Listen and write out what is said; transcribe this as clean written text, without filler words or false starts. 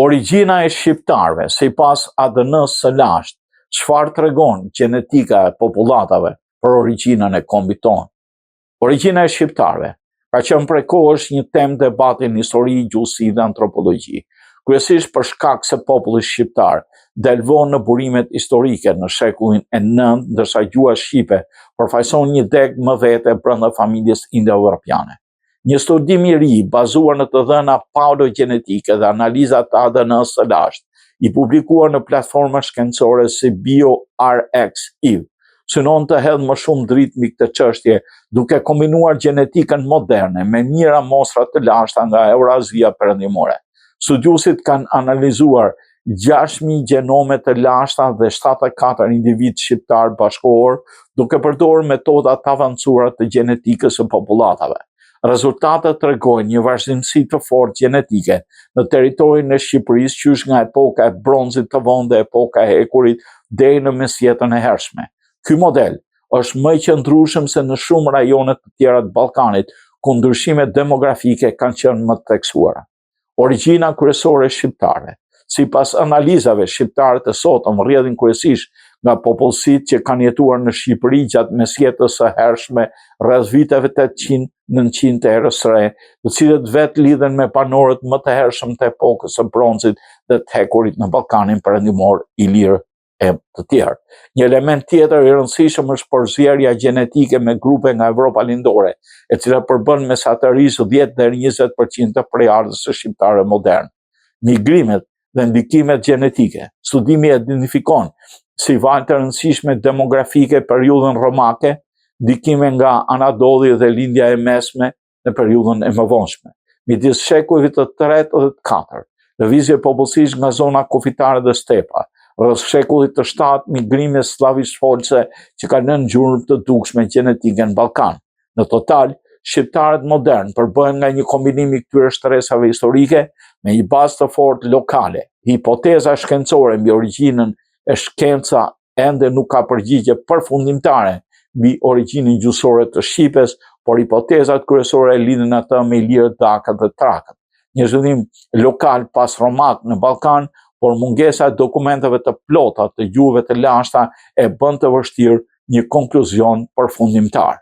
Origjina e shqiptarëve, sipas ADN-s së lashtë, çfarë tregon gjenetika e popullatave për origjinën e kombit tonë? Origjina e shqiptarëve ka qenë prej kohësh një temë debati në histori, gjuhësi dhe antropologji, kryesisht për shkak se populli shqiptar delvon në burimet historike në shekullin e 9, ndërsa gjuha shqipe përfaqëson një deg më vete brenda familjes indo-evropiane. Një studim i ri bazuar në të dhëna paleogenetike dhe analizat të ADN-s së lashtë, i publikuar në platforma shkencore si BioRxiv, synon të hedhë më shumë dritë mbi këtë çështje, duke kombinuar gjenetikën moderne me njëra mostra të lashta nga Eurazia perëndimore. Studiuesit kanë analizuar 6.000 gjenome të lashta dhe 74 individ shqiptar bashkëkohor, duke përdorur metoda të avancuara të gjenetikës së popullatave. Rezultatet tregojnë një vazhdimsi të fortë gjenetike në territorin e Shqipërisë qysh nga epoka e bronzit të vonë dhe epoka e hekurit deri në mesjetën e hershme. Ky model është më i qëndrueshëm se në shumë rajone të tjera të Ballkanit, ku ndryshimet demografike kanë qenë më të theksuara. Origjina kryesore e shqiptarëve. Sipas analizave, shqiptarët e sotëm rrjedhin kryesisht nga popullsitë që kanë jetuar në Shqipëri gjatë mesjetës së hershme rreth viteve 800-900 të erës së re, të cilët vetë lidhen me banorët më të hershëm të epokës së bronzit dhe të hekurit në Ballkanin perëndimor, Ilirë e të tjerë. Një element tjetër i rëndësishëm është përzierja gjenetike me grupe nga Evropa lindore, e cila përbën mesatërisë 10 deri 20% të prejardhës së shqiptarëve modern. Migrimet dhe ndikimet gjenetike. Studimi identifikon si valë të rëndësishme demografike periudhën romake, ndikime nga Anadolli dhe lindja e mesme në periudhën e mëvonshme. Midis shekullit të 3 dhe të 4, lëvizje popullsisht nga zona kufitare dhe stepa, rreth shekullit të 7 migrime slavish-folse që kanë lënë gjurmë të dukshme gjenetike në Ballkan. Në total, shqiptarët modern përbëhen nga një kombinim i këtyre shtresave historike me një bazë të fortë lokale. Hipoteza shkencore mbi origjinën e shkenca ende nuk ka përgjigje përfundimtare mbi origjinën gjuhësore të shqipes, por hipotezat kryesore lidhen atë me Ilirët, Dakët dhe Trakët. Një zhvillim lokal pas romak në Ballkan, por mungesa e dokumenteve të plota të gjuhëve të lashta e bën të vështirë një konkluzion përfundimtar.